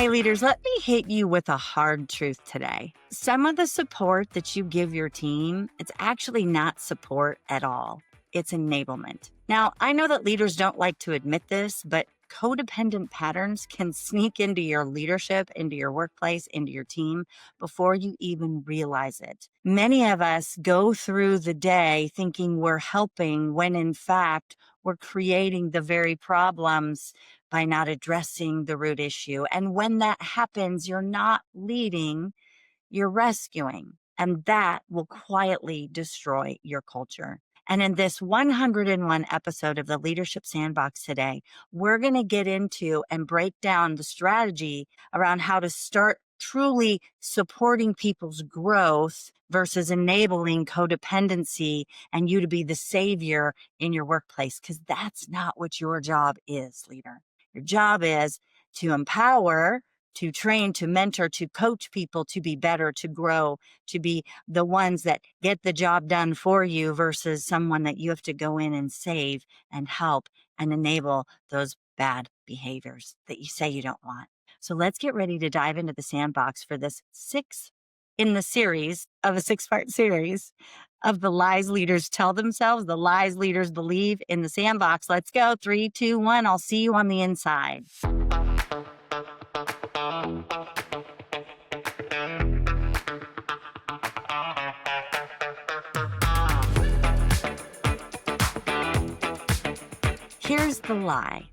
Hey leaders, let me hit you with a hard truth today. Some of the support that you give your team, it's actually not support at all. It's enablement. Now, I know that leaders don't like to admit this, but codependent patterns can sneak into your leadership, into your workplace, into your team before you even realize it. Many of us go through the day thinking we're helping when in fact we're creating the very problems by not addressing the root issue. And when that happens, you're not leading, you're rescuing. And that will quietly destroy your culture. And in this 101 episode of the Leadership Sandbox today, we're going to get into and break down the strategy around how to start truly supporting people's growth versus enabling codependency and you to be the savior in your workplace, because that's not what your job is, leader. Your job is to empower, to train, to mentor, to coach people to be better, to grow, to be the ones that get the job done for you versus someone that you have to go in and save and help and enable those bad behaviors that you say you don't want. So let's get ready to dive into the sandbox for this in the series of a 6-part series of the lies leaders tell themselves, the lies leaders believe in the sandbox. Let's go. 3, 2, 1. I'll see you on the inside. Here's the lie.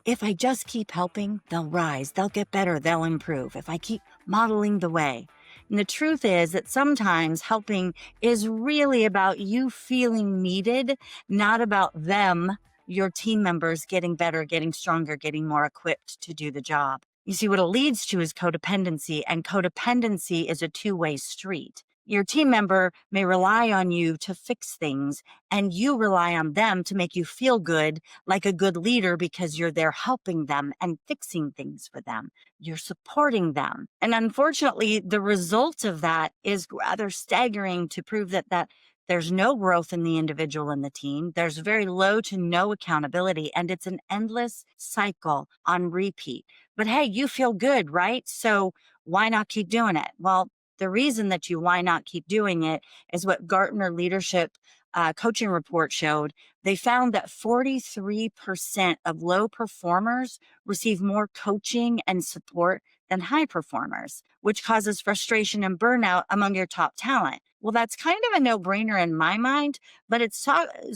If I just keep helping, they'll rise, they'll get better, they'll improve. If I keep modeling the way. And the truth is that sometimes helping is really about you feeling needed, not about them, your team members, getting better, getting stronger, getting more equipped to do the job. You see, what it leads to is codependency, and codependency is a two-way street. Your team member may rely on you to fix things, and you rely on them to make you feel good, like a good leader, because you're there helping them and fixing things for them. You're supporting them. And unfortunately, the result of that is rather staggering to prove that there's no growth in the individual and the team. There's very low to no accountability, and it's an endless cycle on repeat. But hey, you feel good, right? So why not keep doing it? Well, the reason that why not keep doing it is what Gartner Leadership Coaching Report showed. They found that 43% of low performers receive more coaching and support than high performers, which causes frustration and burnout among your top talent. Well, that's kind of a no-brainer in my mind, but it's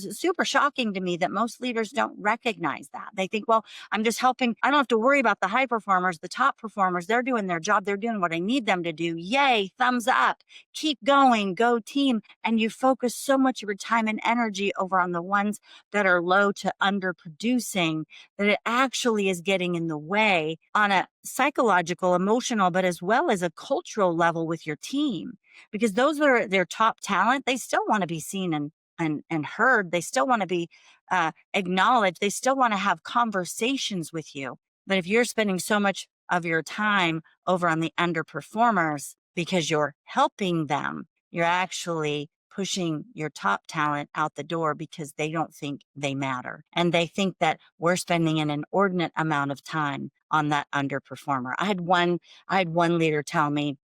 super shocking to me that most leaders don't recognize that. They think, well, I'm just helping. I don't have to worry about the high performers, the top performers. They're doing their job. They're doing what I need them to do. Yay, thumbs up. Keep going. Go team. And you focus so much of your time and energy over on the ones that are low to underproducing that it actually is getting in the way on a psychological, emotional, but as well as a cultural level with your team. Because those are their top talent. They still want to be seen and heard. They still want to be acknowledged. They still want to have conversations with you. But if you're spending so much of your time over on the underperformers because you're helping them, you're actually pushing your top talent out the door because they don't think they matter. And they think that we're spending an inordinate amount of time on that underperformer. I had one leader tell me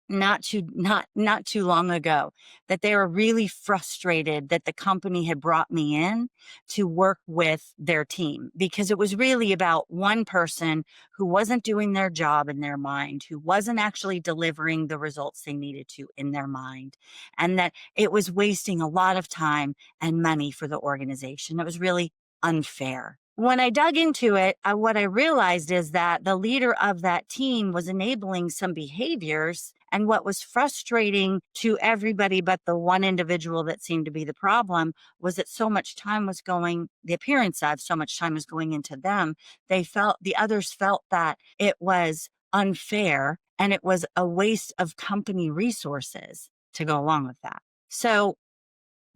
not too long ago that they were really frustrated that the company had brought me in to work with their team, because it was really about one person who wasn't doing their job in their mind, who wasn't actually delivering the results they needed to in their mind, and that it was wasting a lot of time and money for the organization. It was really unfair. When I dug into it, what I realized is that the leader of that team was enabling some behaviors. And what was frustrating to everybody but the one individual that seemed to be the problem was that so much time was going, the appearance of so much time was going into them. The others felt that it was unfair and it was a waste of company resources to go along with that. So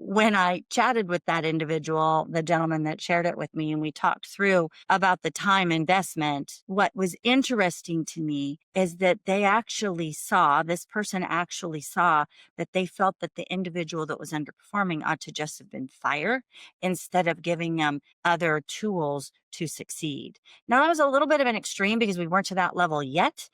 when I chatted with that individual, the gentleman that shared it with me, and we talked through about the time investment, what was interesting to me is that this person actually saw that they felt that the individual that was underperforming ought to just have been fired instead of giving them other tools to succeed. Now, that was a little bit of an extreme because we weren't to that level yet,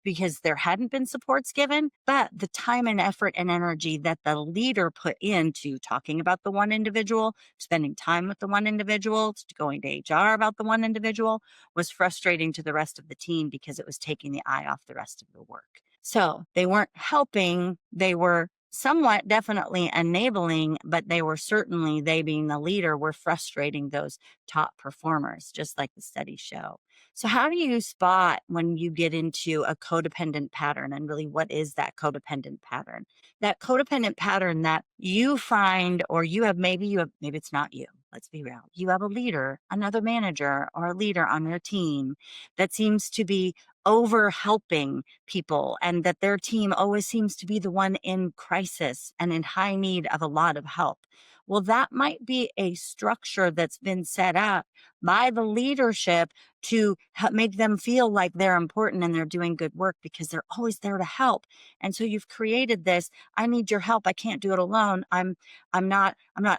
because there hadn't been supports given, but the time and effort and energy that the leader put into talking about the one individual, spending time with the one individual, going to HR about the one individual was frustrating to the rest of the team because it was taking the eye off the rest of the work. So they weren't helping, they were somewhat definitely enabling, but they being the leader, were frustrating those top performers, just like the studies show. So how do you spot when you get into a codependent pattern? And really, what is that codependent pattern? That codependent pattern that you find, or maybe it's not you. Let's be real. You have a leader, another manager, or a leader on your team that seems to be over helping people, and that their team always seems to be the one in crisis and in high need of a lot of help. Well, that might be a structure that's been set up by the leadership to make them feel like they're important and they're doing good work because they're always there to help. And so you've created this, I need your help. I can't do it alone. I'm not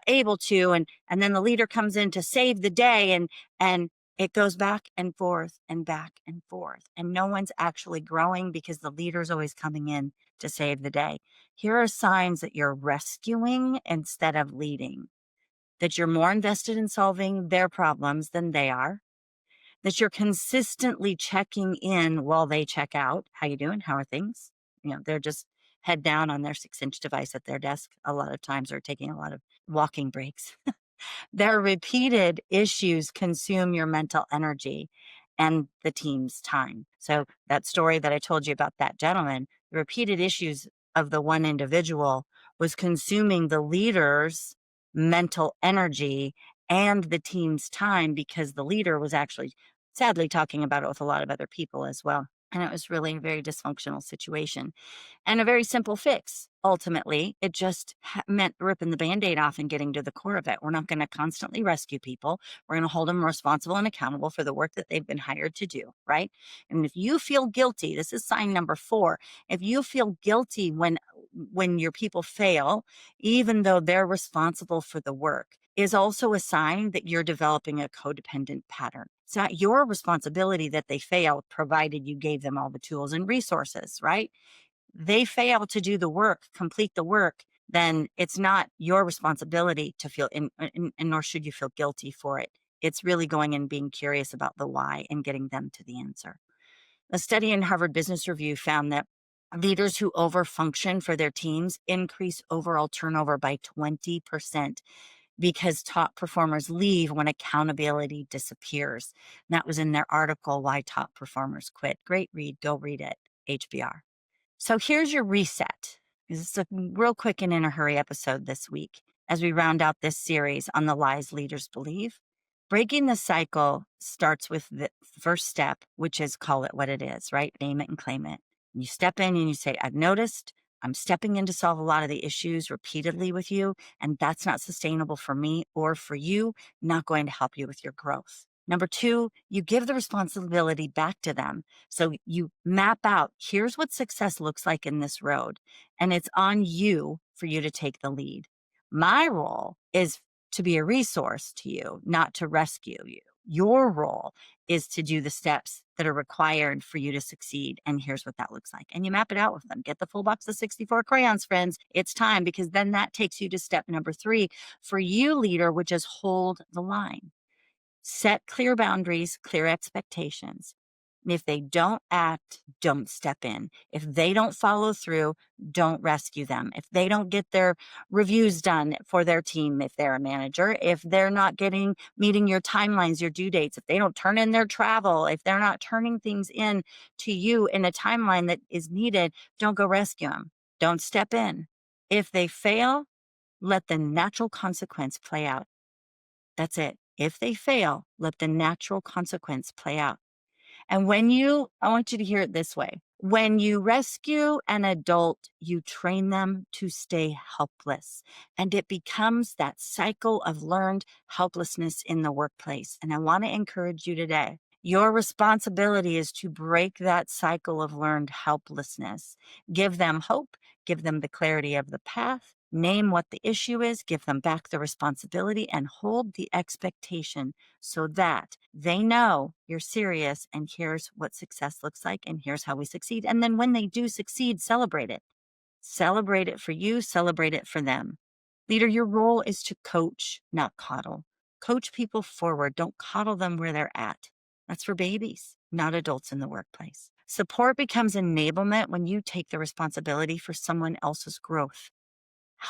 able to. And then the leader comes in to save the day, and it goes back and forth and back and forth. And no one's actually growing because the leader's always coming in to save the day. Here are signs that you're rescuing instead of leading, that you're more invested in solving their problems than they are, that you're consistently checking in while they check out. How you doing? How are things? They're just head down on their 6-inch device at their desk a lot of times, or taking a lot of walking breaks. Their repeated issues consume your mental energy and the team's time. So that story that I told you about that gentleman, the repeated issues of the one individual was consuming the leader's mental energy and the team's time, because the leader was actually sadly talking about it with a lot of other people as well. And it was really a very dysfunctional situation and a very simple fix. Ultimately, it just meant ripping the Band-Aid off and getting to the core of it. We're not going to constantly rescue people. We're going to hold them responsible and accountable for the work that they've been hired to do, right? And if you feel guilty, this is sign number 4. If you feel guilty when your people fail, even though they're responsible for the work, is also a sign that you're developing a codependent pattern. It's not your responsibility that they fail, provided you gave them all the tools and resources, right? They fail to do the work, complete the work, then it's not your responsibility to feel, and nor should you feel guilty for it. It's really going and being curious about the why and getting them to the answer. A study in Harvard Business Review found that leaders who overfunction for their teams increase overall turnover by 20%, because top performers leave when accountability disappears. And that was in their article, Why Top Performers Quit. Great read. Go read it. HBR. So here's your reset. This is a real quick and in a hurry episode this week as we round out this series on the lies leaders believe. Breaking the cycle starts with the first step, which is call it what it is, right? Name it and claim it. You step in and you say, I've noticed I'm stepping in to solve a lot of the issues repeatedly with you, and that's not sustainable for me or for you, not going to help you with your growth. Number 2, you give the responsibility back to them. So you map out, here's what success looks like in this road, and it's on you for you to take the lead. My role is to be a resource to you, not to rescue you. Your role is to do the steps that are required for you to succeed. And here's what that looks like. And you map it out with them. Get the full box of 64 crayons, friends. It's time, because then that takes you to step number 3 for you, leader, which is hold the line. Set clear boundaries, clear expectations. And if they don't act, don't step in. If they don't follow through, don't rescue them. If they don't get their reviews done for their team, if they're a manager, if they're not meeting your timelines, your due dates, if they don't turn in their travel, if they're not turning things in to you in a timeline that is needed, don't go rescue them. Don't step in. If they fail, let the natural consequence play out. That's it. If they fail, let the natural consequence play out. And I want you to hear it this way. When you rescue an adult, you train them to stay helpless, and it becomes that cycle of learned helplessness in the workplace. And I want to encourage you today. Your responsibility is to break that cycle of learned helplessness. Give them hope, give them the clarity of the path, name what the issue is, give them back the responsibility, and hold the expectation so that they know you're serious and here's what success looks like and here's how we succeed. And then when they do succeed, celebrate it. Celebrate it for you, celebrate it for them. Leader, your role is to coach, not coddle. Coach people forward. Don't coddle them where they're at. That's for babies, not adults in the workplace. Support becomes enablement when you take the responsibility for someone else's growth.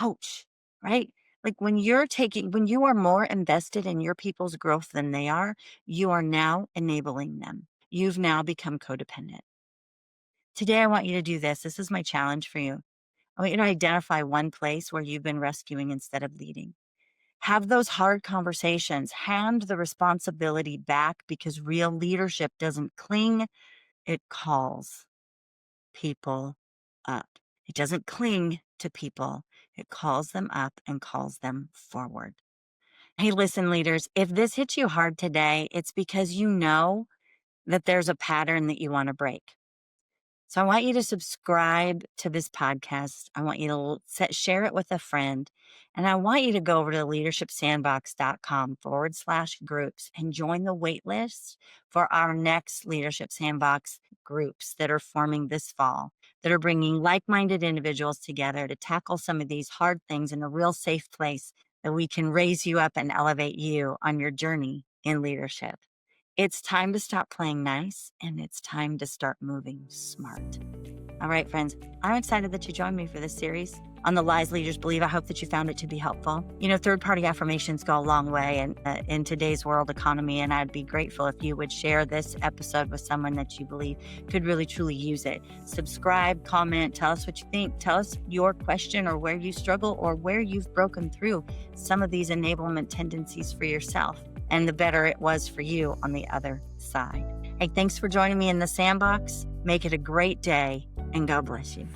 Ouch, right? Like when you are more invested in your people's growth than they are, you are now enabling them. You've now become codependent. Today, I want you to do this. This is my challenge for you. I want you to identify one place where you've been rescuing instead of leading. Have those hard conversations. Hand the responsibility back because real leadership doesn't cling, it calls people up. It doesn't cling to people. It calls them up and calls them forward. Hey, listen, leaders, if this hits you hard today, it's because you know that there's a pattern that you want to break. So I want you to subscribe to this podcast. I want you to share it with a friend. And I want you to go over to leadershipsandbox.com/groups and join the wait list for our next Leadership Sandbox groups that are forming this fall, that are bringing like-minded individuals together to tackle some of these hard things in a real safe place that we can raise you up and elevate you on your journey in leadership. It's time to stop playing nice, and it's time to start moving smart. All right, friends, I'm excited that you joined me for this series on the lies leaders believe. I hope that you found it to be helpful. You know, third-party affirmations go a long way in today's world economy, and I'd be grateful if you would share this episode with someone that you believe could really, truly use it. Subscribe, comment, tell us what you think. Tell us your question or where you struggle or where you've broken through some of these enablement tendencies for yourself, and the better it was for you on the other side. Hey, thanks for joining me in the Sandbox. Make it a great day, and God bless you.